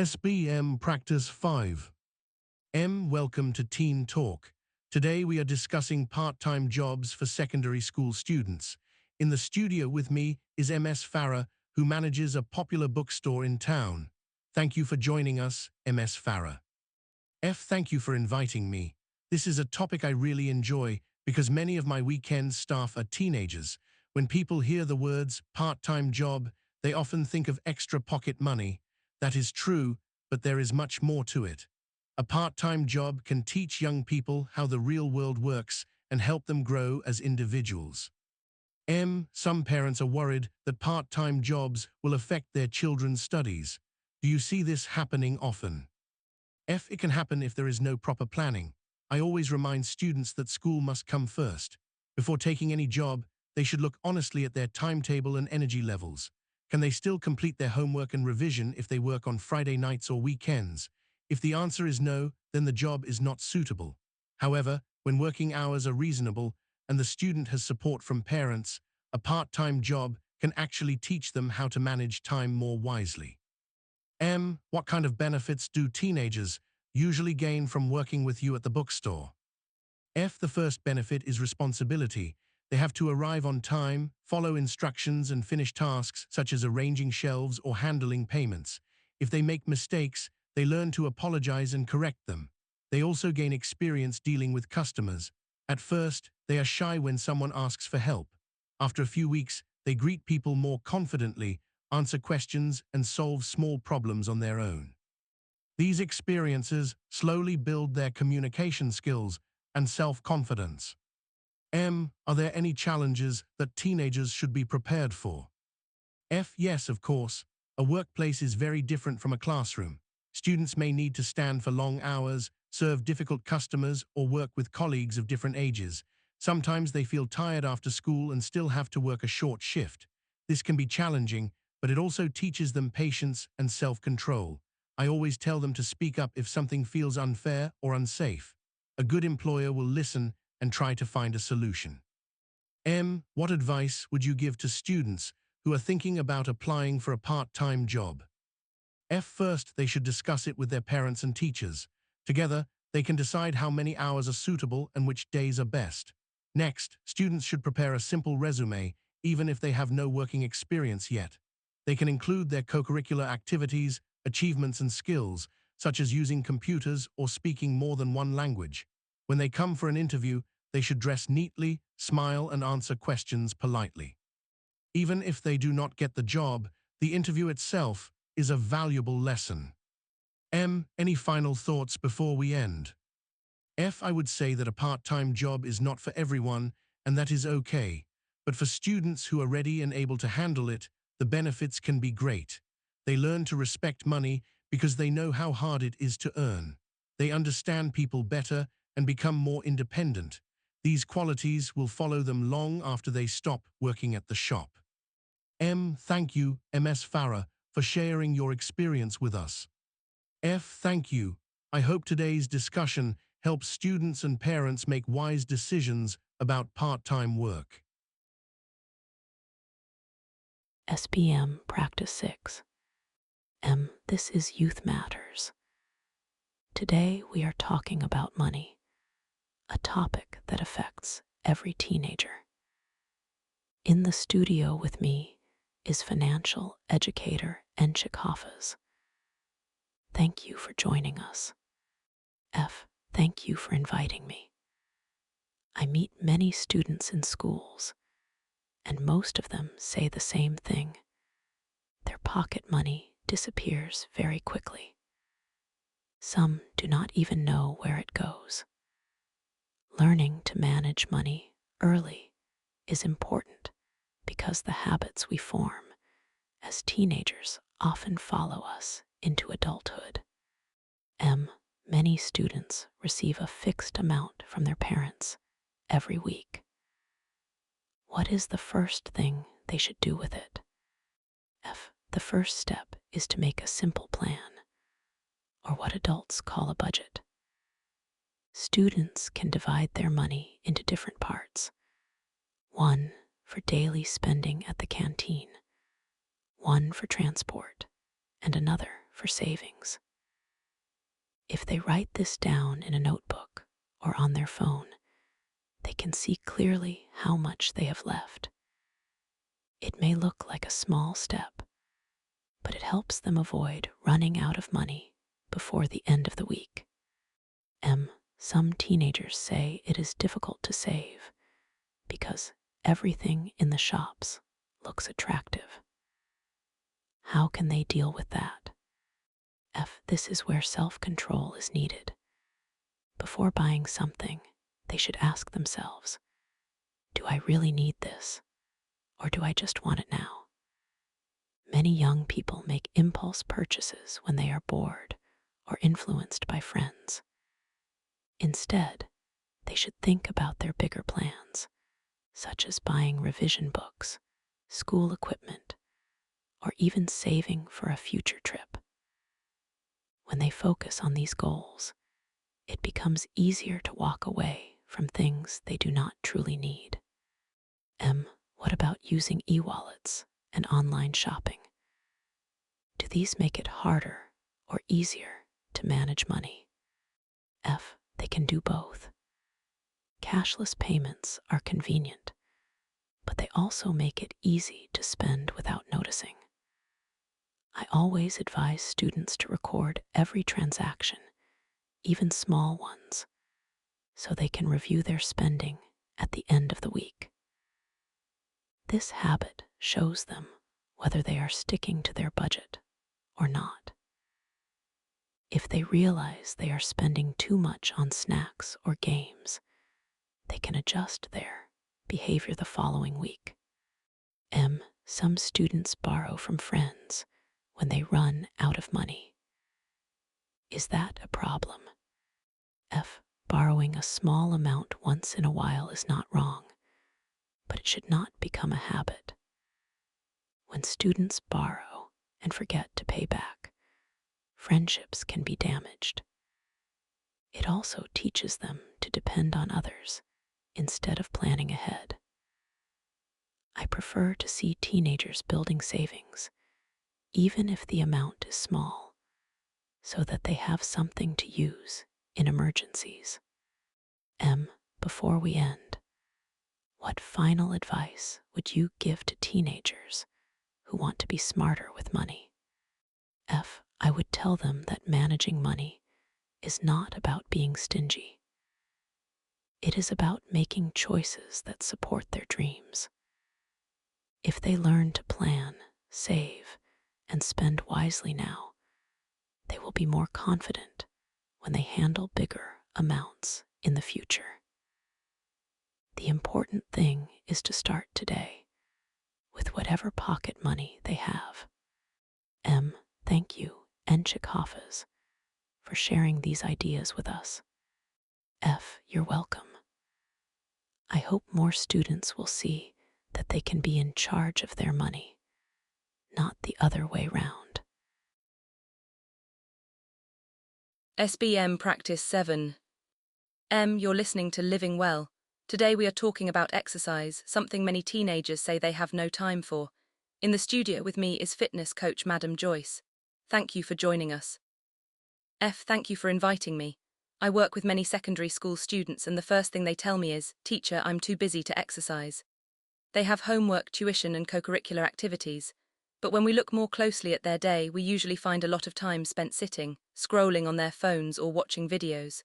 SPM Practice 5. Welcome to Teen Talk. Today we are discussing part-time jobs for secondary school students. In the studio with me is Ms. Farah, who manages a popular bookstore in town. Thank you for joining us, Ms. Farah. Thank you for inviting me. This is a topic I really enjoy because many of my weekend staff are teenagers. When people hear the words part-time job, they often think of extra pocket money. That is true, but there is much more to it. A part-time job can teach young people how the real world works and help them grow as individuals. Some parents are worried that part-time jobs will affect their children's studies. Do you see this happening often? It can happen if there is no proper planning. I always remind students that school must come first. Before taking any job, they should look honestly at their timetable and energy levels. Can they still complete their homework and revision if they work on Friday nights or weekends? If the answer is no, then the job is not suitable. However, when working hours are reasonable and the student has support from parents, a part-time job can actually teach them how to manage time more wisely. What kind of benefits do teenagers usually gain from working with you at the bookstore? The first benefit is responsibility. They have to arrive on time, follow instructions, and finish tasks such as arranging shelves or handling payments. If they make mistakes, they learn to apologize and correct them. They also gain experience dealing with customers. At first, they are shy when someone asks for help. After a few weeks, they greet people more confidently, answer questions, and solve small problems on their own. These experiences slowly build their communication skills and self-confidence. Are there any challenges that teenagers should be prepared for? Yes, of course. A workplace is very different from a classroom. Students may need to stand for long hours, serve difficult customers, or work with colleagues of different ages. Sometimes they feel tired after school and still have to work a short shift. This can be challenging, but it also teaches them patience and self-control. I always tell them to speak up if something feels unfair or unsafe. A good employer will listen and try to find a solution. What advice would you give to students who are thinking about applying for a part-time job? First, they should discuss it with their parents and teachers. Together, they can decide how many hours are suitable and which days are best. Next, students should prepare a simple resume, even if they have no working experience yet. They can include their co-curricular activities, achievements, and skills, such as using computers or speaking more than one language. When they come for an interview, they should dress neatly, smile, and answer questions politely. Even if they do not get the job, the interview itself is a valuable lesson. Any final thoughts before we end? I would say that a part-time job is not for everyone, and that is okay. But for students who are ready and able to handle it, the benefits can be great. They learn to respect money because they know how hard it is to earn. They understand people better and become more independent. These qualities will follow them long after they stop working at the shop. Thank you, Ms. Farah, for sharing your experience with us. Thank you. I hope today's discussion helps students and parents make wise decisions about part-time work. SPM Practice 6. This is Youth Matters. Today we are talking about money, a topic that affects every teenager. In the studio with me is financial educator Enchik Hafez. Thank you for joining us. Thank you for inviting me. I meet many students in schools, and most of them say the same thing. Their pocket money disappears very quickly. Some do not even know where it goes. Learning to manage money early is important because the habits we form as teenagers often follow us into adulthood. Many students receive a fixed amount from their parents every week. What is the first thing they should do with it? The first step is to make a simple plan, or what adults call a budget. Students can divide their money into different parts. One for daily spending at the canteen, one for transport, and another for savings. If they write this down in a notebook or on their phone, they can see clearly how much they have left. It may look like a small step, but it helps them avoid running out of money before the end of the week. Some teenagers say it is difficult to save because everything in the shops looks attractive. How can they deal with that? This is where self-control is needed. Before buying something, they should ask themselves, do I really need this? Or do I just want it now? Many young people make impulse purchases when they are bored or influenced by friends. Instead, they should think about their bigger plans, such as buying revision books, school equipment, or even saving for a future trip. When they focus on these goals, it becomes easier to walk away from things they do not truly need. What about using e-wallets and online shopping? Do these make it harder or easier to manage money? They can do both. Cashless payments are convenient, but they also make it easy to spend without noticing. I always advise students to record every transaction, even small ones, so they can review their spending at the end of the week. This habit shows them whether they are sticking to their budget or not. If they realize they are spending too much on snacks or games, they can adjust their behavior the following week. Some students borrow from friends when they run out of money. Is that a problem? Borrowing a small amount once in a while is not wrong, but it should not become a habit. When students borrow and forget to pay back, friendships can be damaged. It also teaches them to depend on others instead of planning ahead. I prefer to see teenagers building savings, even if the amount is small, so that they have something to use in emergencies. Before we end, what final advice would you give to teenagers who want to be smarter with money? I would tell them that managing money is not about being stingy. It is about making choices that support their dreams. If they learn to plan, save, and spend wisely now, they will be more confident when they handle bigger amounts in the future. The important thing is to start today with whatever pocket money they have. Thank you, Enchik Hafez, for sharing these ideas with us. You're welcome. I hope more students will see that they can be in charge of their money, not the other way round. SPM Practice 7. You're listening to Living Well. Today we are talking about exercise, something many teenagers say they have no time for. In the studio with me is fitness coach Madam Joyce. Thank you for joining us. Thank you for inviting me. I work with many secondary school students and the first thing they tell me is, "Teacher, I'm too busy to exercise." They have homework, tuition and co-curricular activities. But when we look more closely at their day, we usually find a lot of time spent sitting, scrolling on their phones or watching videos.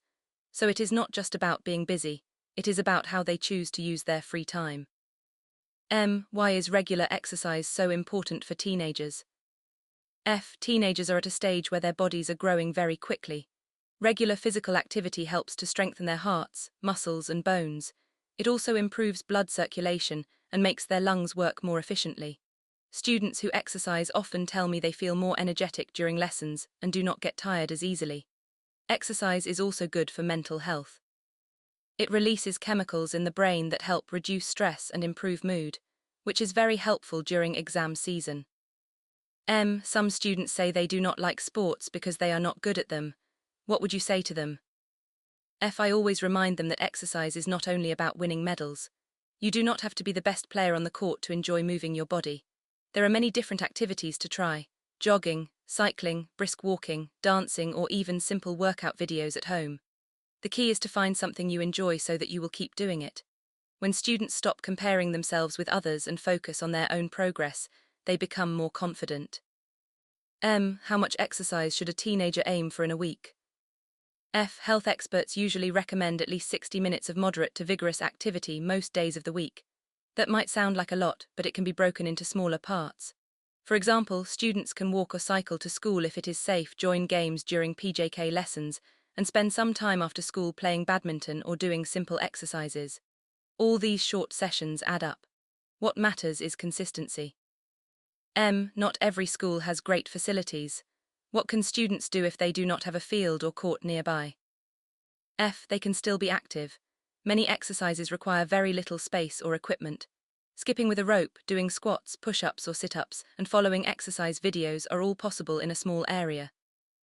So it is not just about being busy, it is about how they choose to use their free time. Why is regular exercise so important for teenagers? Teenagers are at a stage where their bodies are growing very quickly. Regular physical activity helps to strengthen their hearts, muscles and bones. It also improves blood circulation and makes their lungs work more efficiently. Students who exercise often tell me they feel more energetic during lessons and do not get tired as easily. Exercise is also good for mental health. It releases chemicals in the brain that help reduce stress and improve mood, which is very helpful during exam season. Some students say they do not like sports because they are not good at them. What would you say to them? I always remind them that exercise is not only about winning medals. You do not have to be the best player on the court to enjoy moving your body. There are many different activities to try. jogging, cycling, brisk walking, dancing, or even simple workout videos at home. The key is to find something you enjoy so that you will keep doing it. When students stop comparing themselves with others and focus on their own progress, they become more confident. M. How much exercise should a teenager aim for in a week? F. Health experts usually recommend at least 60 minutes of moderate to vigorous activity most days of the week. That might sound like a lot, but it can be broken into smaller parts. For example, students can walk or cycle to school if it is safe, join games during PJK lessons, and spend some time after school playing badminton or doing simple exercises. All these short sessions add up. What matters is consistency. M. Not every school has great facilities. What can students do if they do not have a field or court nearby? F. They can still be active. Many exercises require very little space or equipment. Skipping with a rope, doing squats, push-ups or sit-ups, and following exercise videos are all possible in a small area.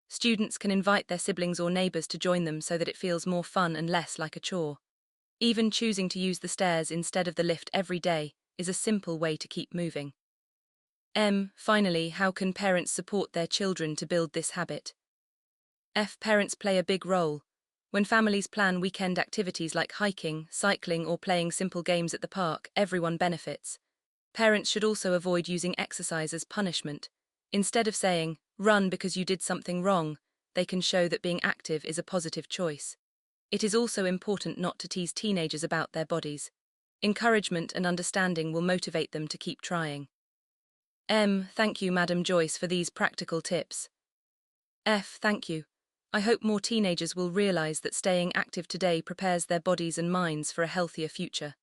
Students can invite their siblings or neighbors to join them so that it feels more fun and less like a chore. Even choosing to use the stairs instead of the lift every day is a simple way to keep moving. M. Finally, how can parents support their children to build this habit? F. Parents play a big role. When families plan weekend activities like hiking, cycling, or playing simple games at the park, everyone benefits. Parents should also avoid using exercise as punishment. Instead of saying, "Run because you did something wrong," they can show that being active is a positive choice. It is also important not to tease teenagers about their bodies. Encouragement and understanding will motivate them to keep trying. M. Thank you, Madam Joyce, for these practical tips. F. Thank you. I hope more teenagers will realize that staying active today prepares their bodies and minds for a healthier future.